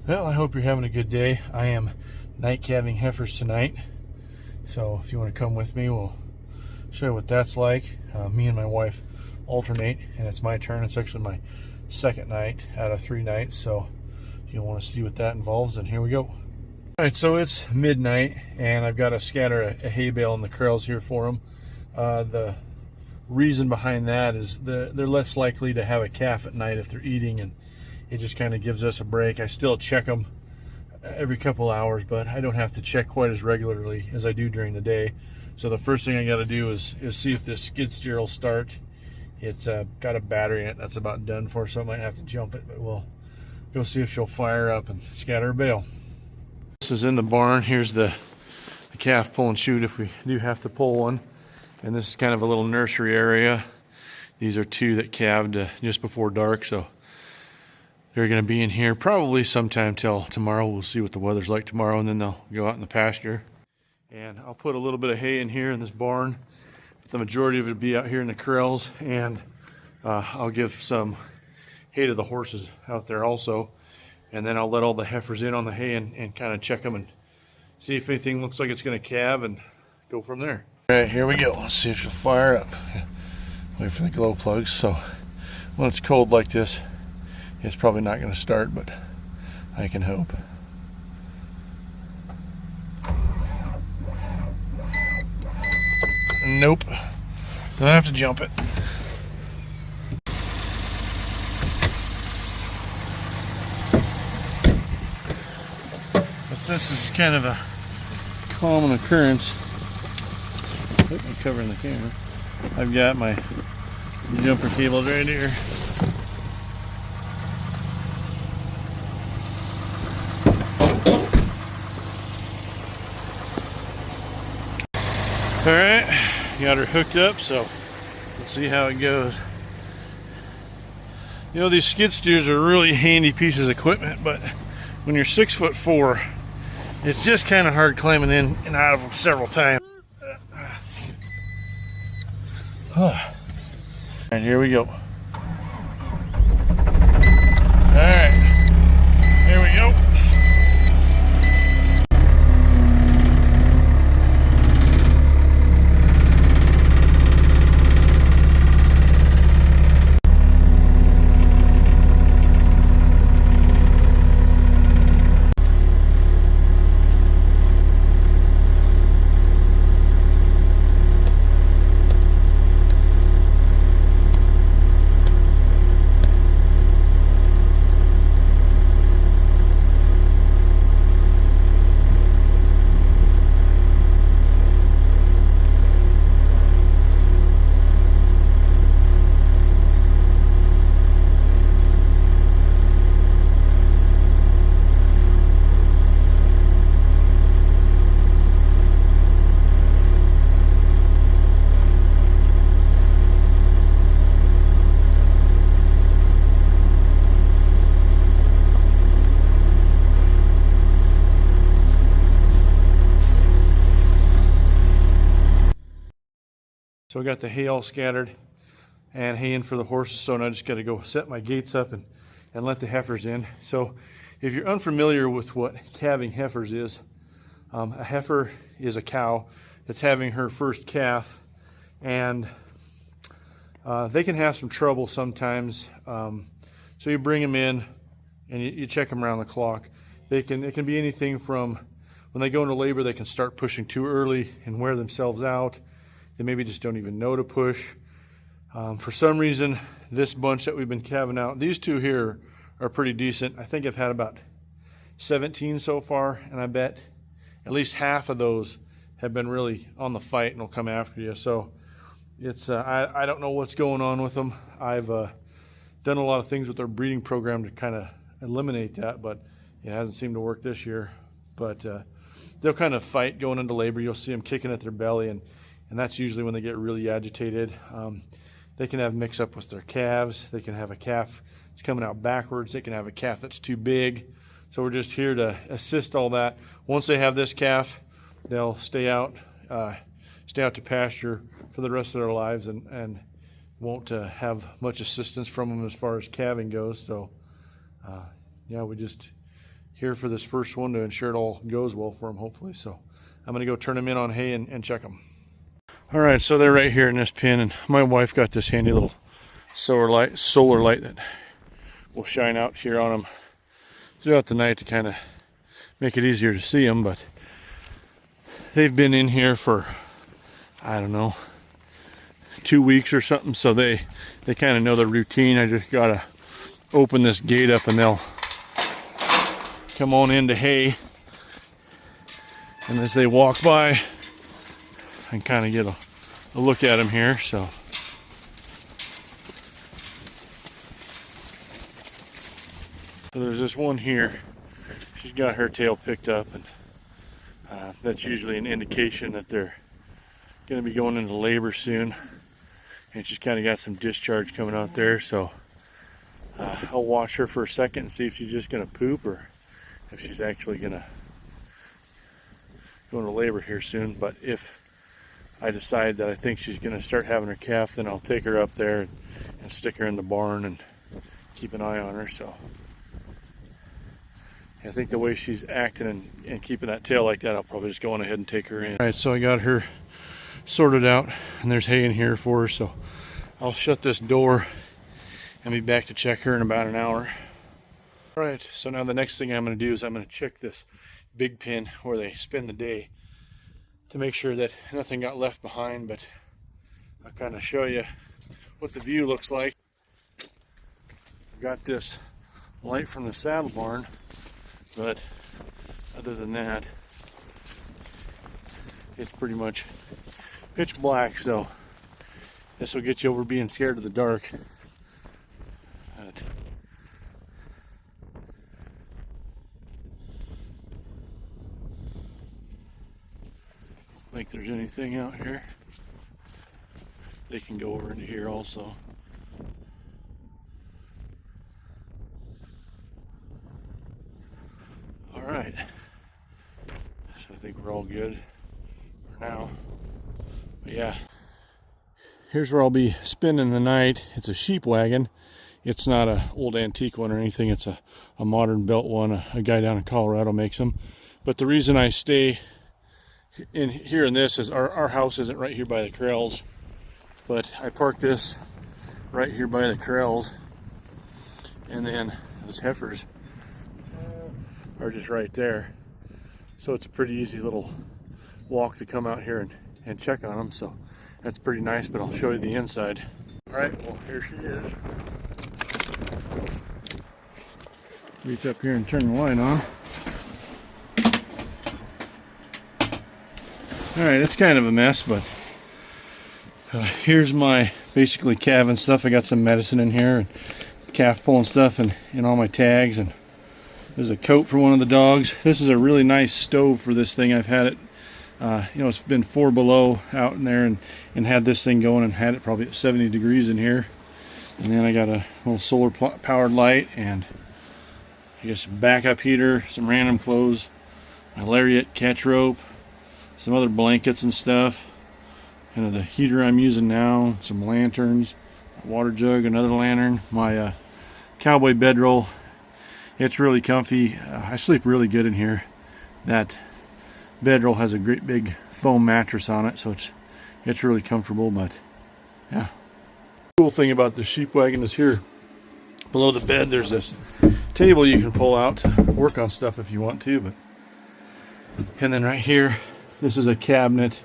Well, I hope you're having a good day. I am night calving heifers tonight. So if you want to come with me, we'll show you what that's like. Me and my wife alternate, and it's my turn. It's actually my second night out of 3 nights. So if you want to see what that involves, then here we go. All right, so it's midnight, and I've got to scatter a hay bale in the corrals here for them. The reason behind that is they're less likely to have a calf at night if they're eating, and it just kind of gives us a break. I still check them every couple hours, but I don't have to check quite as regularly as I do during the day. So the first thing I got to do is see if this skid steer will start. It's got a battery in it that's about done for, so I might have to jump it, but we'll go see if she'll fire up and scatter a bale. This is in the barn. Here's the calf pull and shoot if we do have to pull one. And this is kind of a little nursery area. These are 2 that calved just before dark, so they're going to be in here probably sometime till tomorrow. We'll see what the weather's like tomorrow, and then they'll go out in the pasture. And I'll put a little bit of hay in here in this barn. The majority of it will be out here in the corrals, and I'll give some hay to the horses out there also. And then I'll let all the heifers in on the hay and kind of check them and see if anything looks like it's going to calve and go from there. All right, here we go. Let's see if she'll fire up. Wait for the glow plugs. So when it's cold like this, it's probably not going to start, but I can hope. Nope. Don't have to jump it. But since this is kind of a common occurrence, I'm covering the camera, I've got my jumper cables right here. Alright, got her hooked up, so let's see how it goes. You know, these skid steers are really handy pieces of equipment, but when you're 6'4", it's just kind of hard climbing in and out of them several times. And here we go. Alright, here we go. So I got the hay all scattered and hay in for the horses, so now I just got to go set my gates up and let the heifers in. So if you're unfamiliar with what calving heifers is, a heifer is a cow that's having her first calf, and they can have some trouble sometimes. So you bring them in and you check them around the clock. It can be anything from when they go into labor, they can start pushing too early and wear themselves out. They maybe just don't even know to push. For some reason, this bunch that we've been calving out, these 2 here are pretty decent. I think I've had about 17 so far, and I bet at least half of those have been really on the fight and will come after you. So it's I don't know what's going on with them. I've done a lot of things with their breeding program to kind of eliminate that, but it hasn't seemed to work this year. But they'll kind of fight going into labor. You'll see them kicking at their belly, and that's usually when they get really agitated. They can have mix-up with their calves. They can have a calf that's coming out backwards. They can have a calf that's too big. So we're just here to assist all that. Once they have this calf, they'll stay out to pasture for the rest of their lives, and won't have much assistance from them as far as calving goes. So yeah, we just here for this first one to ensure it all goes well for them, hopefully. So I'm gonna go turn them in on hay and check them. All right, so they're right here in this pen, and my wife got this handy little solar light that will shine out here on them throughout the night to kind of make it easier to see them. But they've been in here for, I don't know, 2 weeks or something, so they kind of know the routine. I just gotta open this gate up and they'll come on into hay, and as they walk by I can kind of get a look at them here. So there's this one here, she's got her tail picked up, and that's usually an indication that they're going to be going into labor soon, and she's kind of got some discharge coming out there. So I'll watch her for a second and see if she's just going to poop or if she's actually going to go into labor here soon. But if I decide that I think she's going to start having her calf, then I'll take her up there and stick her in the barn and keep an eye on her. So I think the way she's acting and keeping that tail like that, I'll probably just go on ahead and take her in. All right, so I got her sorted out, and there's hay in here for her, so I'll shut this door and be back to check her in about an hour. All right, so now the next thing I'm going to do is I'm going to check this big pen where they spend the day to make sure that nothing got left behind. But I'll kind of show you what the view looks like. I've got this light from the saddle barn, but other than that, it's pretty much pitch black, so this will get you over being scared of the dark. But I don't think there's anything out here. They can go over into here also. All right, so I think we're all good for now. But yeah, here's where I'll be spending the night. It's a sheep wagon. It's not an old antique one or anything. It's a modern built one. A guy down in Colorado makes them. But the reason I stay in here in this is our house isn't right here by the corrals, but I parked this right here by the corrals, and then those heifers are just right there. So it's a pretty easy little walk to come out here and check on them. So that's pretty nice, but I'll show you the inside. All right, well, here she is. Reach up here and turn the light on. All right, it's kind of a mess, but here's my basically calving stuff. I got some medicine in here and calf pulling stuff and all my tags, and there's a coat for one of the dogs. This is a really nice stove for this thing. I've had it, it's been 4 below out in there, and had this thing going and had it probably at 70 degrees in here. And then I got a little solar powered light, and I guess some backup heater, some random clothes, my lariat, catch rope, some other blankets and stuff, and the heater I'm using now, some lanterns, a water jug, another lantern, my cowboy bedroll. It's really comfy. I sleep really good in here. That bedroll has a great big foam mattress on it, so it's really comfortable. But yeah, cool thing about the sheep wagon is here below the bed there's this table you can pull out to work on stuff if you want to. But and then right here, this is a cabinet.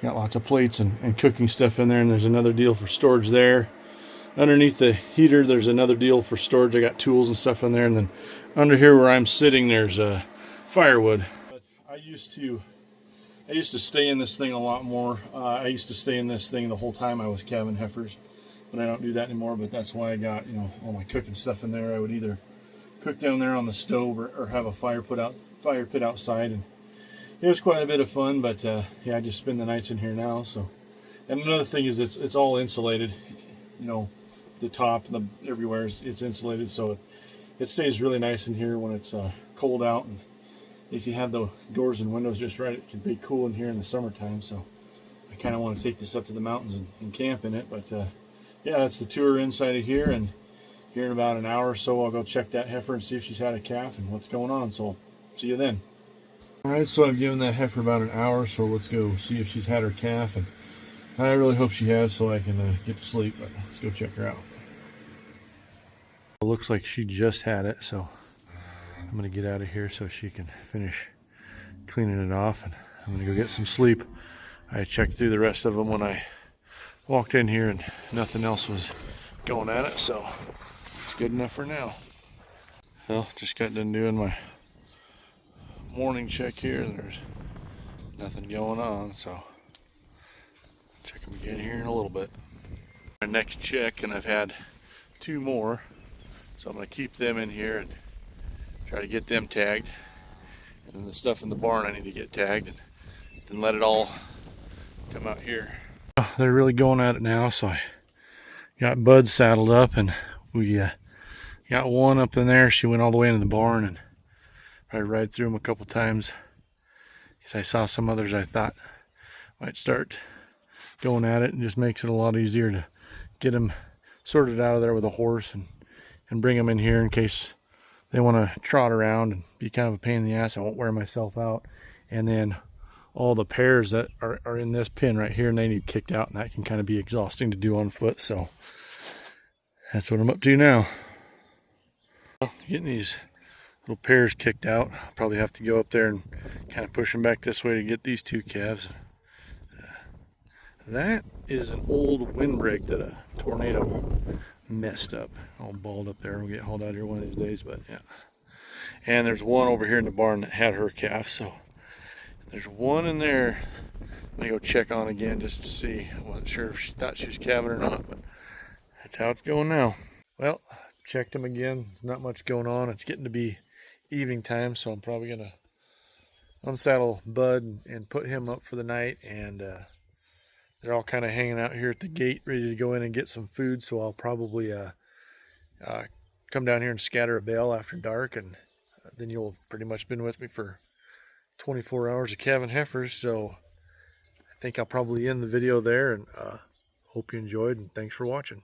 Got lots of plates and cooking stuff in there, and there's another deal for storage there. Underneath the heater, there's another deal for storage. I got tools and stuff in there, and then under here where I'm sitting, there's firewood. But I used to stay in this thing a lot more. I used to stay in this thing the whole time I was calving heifers, but I don't do that anymore. But that's why I got all my cooking stuff in there. I would either cook down there on the stove or have a fire pit outside, and it was quite a bit of fun. But yeah, I just spend the nights in here now. So, and another thing is it's all insulated. The top and everywhere it's insulated, so it stays really nice in here when it's cold out. And if you have the doors and windows just right, it can be cool in here in the summertime. So I kind of want to take this up to the mountains and camp in it. But yeah, that's the tour inside of here, and here in about an hour or so, I'll go check that heifer and see if she's had a calf and what's going on. So see you then. All right, so I've given that heifer about an hour, so let's go see if she's had her calf, and I really hope she has so I can get to sleep, but let's go check her out. It looks like she just had it, so I'm going to get out of here so she can finish cleaning it off, and I'm going to go get some sleep. I checked through the rest of them when I walked in here and nothing else was going at it, so it's good enough for now. Well, just got done doing my morning check here. There's nothing going on, so check them again here in a little bit. My next check, and I've had 2 more, so I'm going to keep them in here and try to get them tagged, and then the stuff in the barn I need to get tagged, and then let it all come out here. They're really going at it now, so I got Bud saddled up, and we got one up in there. She went all the way into the barn, and I ride through them a couple times because I saw some others I thought might start going at it, and just makes it a lot easier to get them sorted out of there with a horse and bring them in here in case they want to trot around and be kind of a pain in the ass. I won't wear myself out. And then all the pairs that are in this pen right here, and they need kicked out, and that can kind of be exhausting to do on foot. So that's what I'm up to now. Getting these little pairs kicked out. I'll probably have to go up there and kind of push them back this way to get these 2 calves. That is an old windbreak that a tornado messed up. All balled up there. We'll get hauled out here one of these days, but yeah. And there's one over here in the barn that had her calf, so there's one in there I'm gonna go check on again just to see. I wasn't sure if she thought she was calving or not, but that's how it's going now. Well, checked him again. There's not much going on. It's getting to be evening time, so I'm probably gonna unsaddle Bud and put him up for the night, and they're all kind of hanging out here at the gate ready to go in and get some food, so I'll probably come down here and scatter a bale after dark, and then you'll have pretty much been with me for 24 hours of calving heifers. So I think I'll probably end the video there, and hope you enjoyed, and thanks for watching.